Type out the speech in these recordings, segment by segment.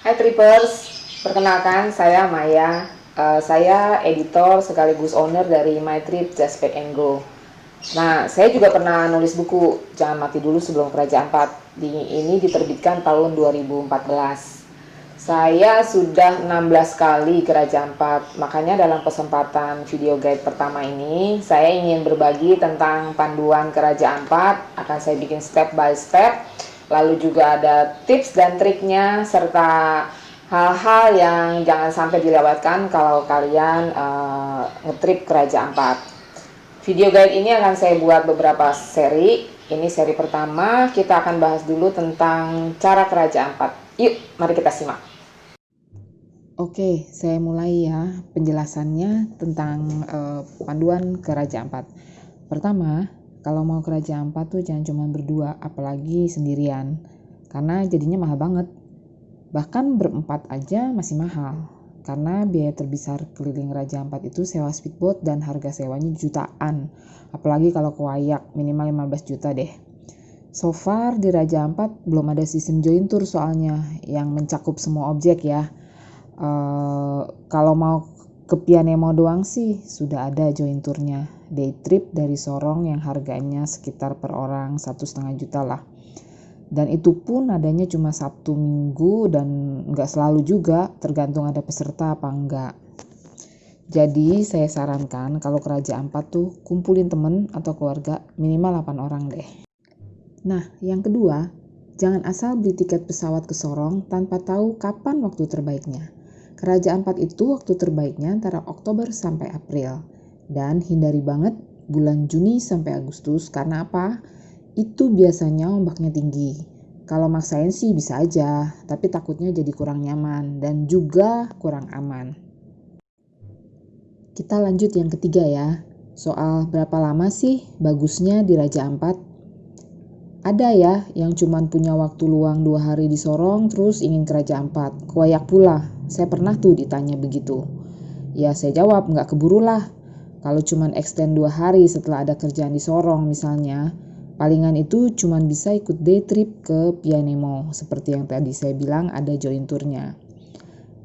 Hai Trippers, perkenalkan saya Maya. Saya editor sekaligus owner dari My Trip Just Pack and Go. Nah, saya juga pernah nulis buku Jangan Mati Dulu Sebelum Kerajaan Empat. Ini diterbitkan tahun 2014. Saya sudah 16 kali ke Raja Ampat. Makanya dalam kesempatan video guide pertama ini, saya ingin berbagi tentang panduan ke Raja Ampat. Akan saya bikin step by step. Lalu juga ada tips dan triknya serta hal-hal yang jangan sampai dilewatkan kalau kalian ngetrip ke Raja Ampat. Video guide ini akan saya buat beberapa seri. Ini seri pertama, kita akan bahas dulu tentang cara ke Raja Ampat. Yuk, mari kita simak. Oke, saya mulai ya penjelasannya tentang panduan ke Raja Ampat. Pertama, kalau mau ke Raja Ampat tuh jangan cuma berdua, apalagi sendirian. Karena jadinya mahal banget. Bahkan berempat aja masih mahal. Karena biaya terbesar keliling Raja Ampat itu sewa speedboat dan harga sewanya jutaan. Apalagi kalau ke Wayak, minimal 15 juta deh. So far di Raja Ampat belum ada sistem join tour soalnya yang mencakup semua objek ya. Kalau mau ke Pianemo doang sih sudah ada join tournya. Day trip dari Sorong yang harganya sekitar per orang 1,5 juta lah. Dan itu pun adanya cuma Sabtu Minggu dan nggak selalu juga, tergantung ada peserta apa enggak. Jadi saya sarankan kalau ke Raja Ampat tuh kumpulin temen atau keluarga minimal 8 orang deh. Nah yang kedua, jangan asal beli tiket pesawat ke Sorong tanpa tahu kapan waktu terbaiknya. Ke Raja Ampat itu waktu terbaiknya antara Oktober sampai April. Dan hindari banget bulan Juni sampai Agustus karena apa? Itu biasanya ombaknya tinggi. Kalau maksain sih bisa aja, tapi takutnya jadi kurang nyaman dan juga kurang aman. Kita lanjut yang ketiga ya. Soal berapa lama sih bagusnya di Raja Ampat? Ada ya yang cuman punya waktu luang 2 hari di Sorong terus ingin ke Raja Ampat. Kewayak pula, saya pernah tuh ditanya begitu. Ya saya jawab nggak keburu lah. Kalau cuman extend 2 hari setelah ada kerjaan di Sorong misalnya, palingan itu cuman bisa ikut day trip ke Pianemo, seperti yang tadi saya bilang ada join tournya.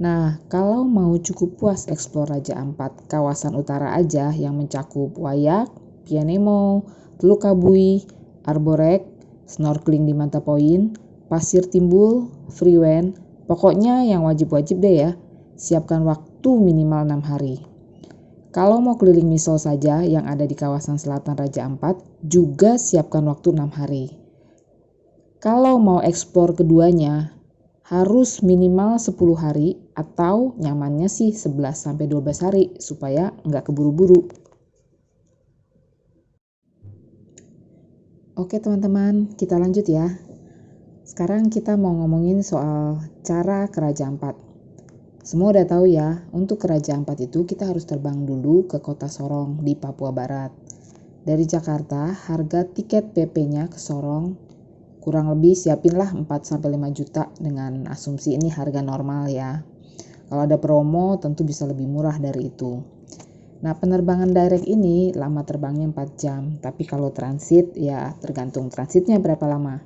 Nah, kalau mau cukup puas eksplor Raja Ampat kawasan utara aja yang mencakup Wayak, Pianemo, Teluk Kabui, Arborek, snorkeling di Manta Point, Pasir Timbul, Freewen, pokoknya yang wajib-wajib deh ya, siapkan waktu minimal 6 hari. Kalau mau keliling Misol saja yang ada di kawasan selatan Raja Ampat, juga siapkan waktu 6 hari. Kalau mau eksplor keduanya, harus minimal 10 hari atau nyamannya sih 11-12 hari supaya nggak keburu-buru. Oke teman-teman, kita lanjut ya. Sekarang kita mau ngomongin soal cara ke Raja Ampat. Semua udah tahu ya, untuk ke Raja Ampat itu kita harus terbang dulu ke kota Sorong di Papua Barat. Dari Jakarta, harga tiket PP-nya ke Sorong kurang lebih siapinlah 4-5 juta dengan asumsi ini harga normal ya. Kalau ada promo tentu bisa lebih murah dari itu. Nah penerbangan direct ini lama terbangnya 4 jam, tapi kalau transit ya tergantung transitnya berapa lama.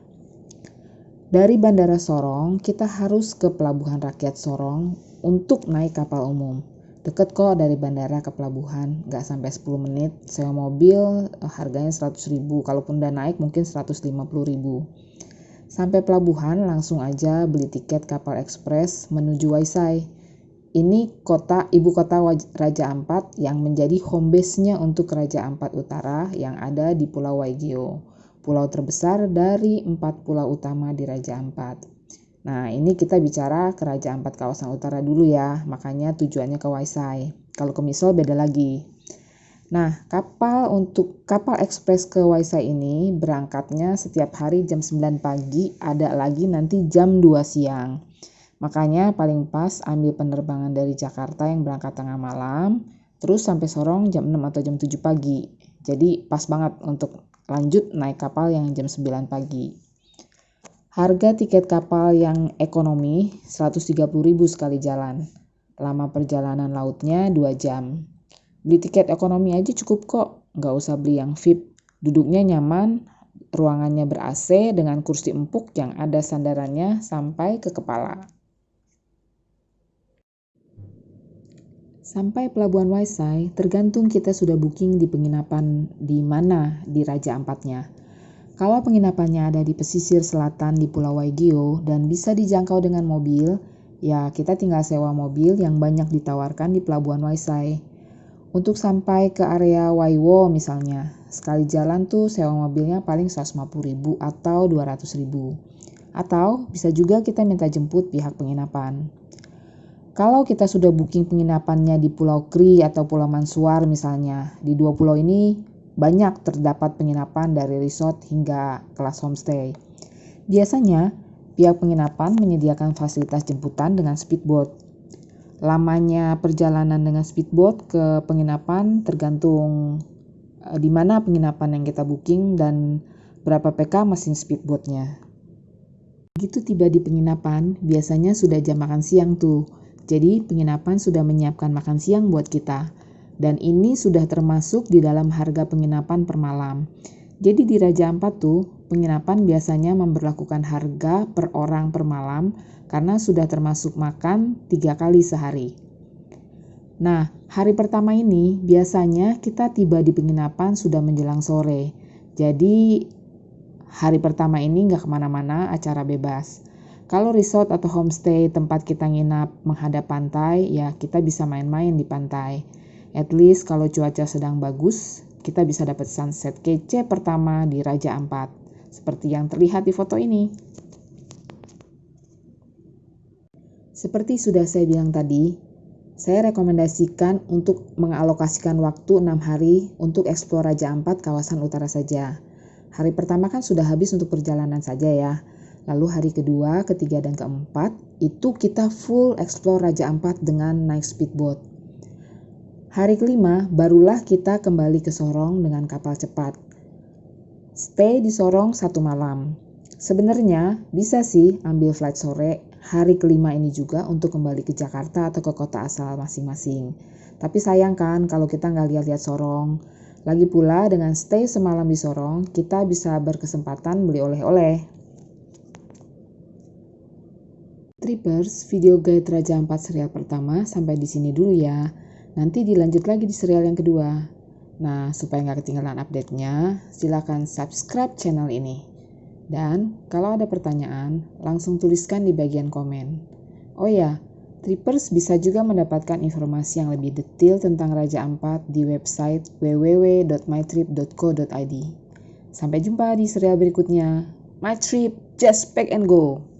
Dari Bandara Sorong, kita harus ke Pelabuhan Rakyat Sorong untuk naik kapal umum. Deket kok dari bandara ke pelabuhan, nggak sampai 10 menit. Sewa mobil harganya 100.000, kalaupun udah naik mungkin 150.000. Sampai pelabuhan langsung aja beli tiket kapal ekspres menuju Waisai. Ini ibu kota Raja Ampat yang menjadi home base-nya untuk Raja Ampat Utara yang ada di Pulau Waigeo. Pulau terbesar dari 4 pulau utama di Raja Ampat. Nah ini kita bicara ke Raja Ampat kawasan utara dulu ya, makanya tujuannya ke Waisai. Kalau ke Misol beda lagi. Nah kapal ekspres ke Waisai ini berangkatnya setiap hari jam 9 pagi, ada lagi nanti jam 2 siang. Makanya paling pas ambil penerbangan dari Jakarta yang berangkat tengah malam, terus sampai Sorong jam 6 atau jam 7 pagi. Jadi pas banget untuk lanjut naik kapal yang jam 9 pagi. Harga tiket kapal yang ekonomi 130.000 sekali jalan. Lama perjalanan lautnya 2 jam. Beli tiket ekonomi aja cukup kok, nggak usah beli yang VIP. Duduknya nyaman, ruangannya ber-AC dengan kursi empuk yang ada sandarannya sampai ke kepala. Sampai Pelabuhan Waisai, tergantung kita sudah booking di penginapan di mana di Raja Ampatnya. Kalau penginapannya ada di pesisir selatan di Pulau Waigeo dan bisa dijangkau dengan mobil, ya kita tinggal sewa mobil yang banyak ditawarkan di Pelabuhan Waisai. Untuk sampai ke area Waiwo misalnya, sekali jalan tuh sewa mobilnya paling 150.000 atau 200.000. Atau bisa juga kita minta jemput pihak penginapan. Kalau kita sudah booking penginapannya di Pulau Kri atau Pulau Mansuar misalnya, di dua pulau ini banyak terdapat penginapan dari resort hingga kelas homestay. Biasanya, pihak penginapan menyediakan fasilitas jemputan dengan speedboat. Lamanya perjalanan dengan speedboat ke penginapan tergantung di mana penginapan yang kita booking dan berapa PK mesin speedboatnya. Begitu tiba di penginapan, biasanya sudah jam makan siang tuh. Jadi penginapan sudah menyiapkan makan siang buat kita. Dan ini sudah termasuk di dalam harga penginapan per malam. Jadi di Raja Ampat tuh, penginapan biasanya memberlakukan harga per orang per malam karena sudah termasuk makan 3 kali sehari. Nah, hari pertama ini biasanya kita tiba di penginapan sudah menjelang sore. Jadi hari pertama ini nggak kemana-mana, acara bebas. Kalau resort atau homestay tempat kita nginap menghadap pantai, ya kita bisa main-main di pantai. At least kalau cuaca sedang bagus, kita bisa dapat sunset kece pertama di Raja Ampat, seperti yang terlihat di foto ini. Seperti sudah saya bilang tadi, saya rekomendasikan untuk mengalokasikan waktu 6 hari untuk eksplor Raja Ampat kawasan utara saja. Hari pertama kan sudah habis untuk perjalanan saja ya. Lalu hari kedua, ketiga, dan keempat, itu kita full explore Raja Ampat dengan naik speedboat. Hari kelima, barulah kita kembali ke Sorong dengan kapal cepat. Stay di Sorong 1 malam. Sebenarnya bisa sih ambil flight sore hari kelima ini juga untuk kembali ke Jakarta atau ke kota asal masing-masing. Tapi sayang kan kalau kita nggak lihat-lihat Sorong. Lagi pula dengan stay semalam di Sorong, kita bisa berkesempatan beli oleh-oleh. Trippers, video guide Raja Ampat serial pertama sampai di sini dulu ya. Nanti dilanjut lagi di serial yang kedua. Nah, supaya nggak ketinggalan update-nya, silakan subscribe channel ini. Dan kalau ada pertanyaan, langsung tuliskan di bagian komen. Oh ya, Trippers bisa juga mendapatkan informasi yang lebih detail tentang Raja Ampat di website www.mytrip.co.id. Sampai jumpa di serial berikutnya. My Trip, just pack and go!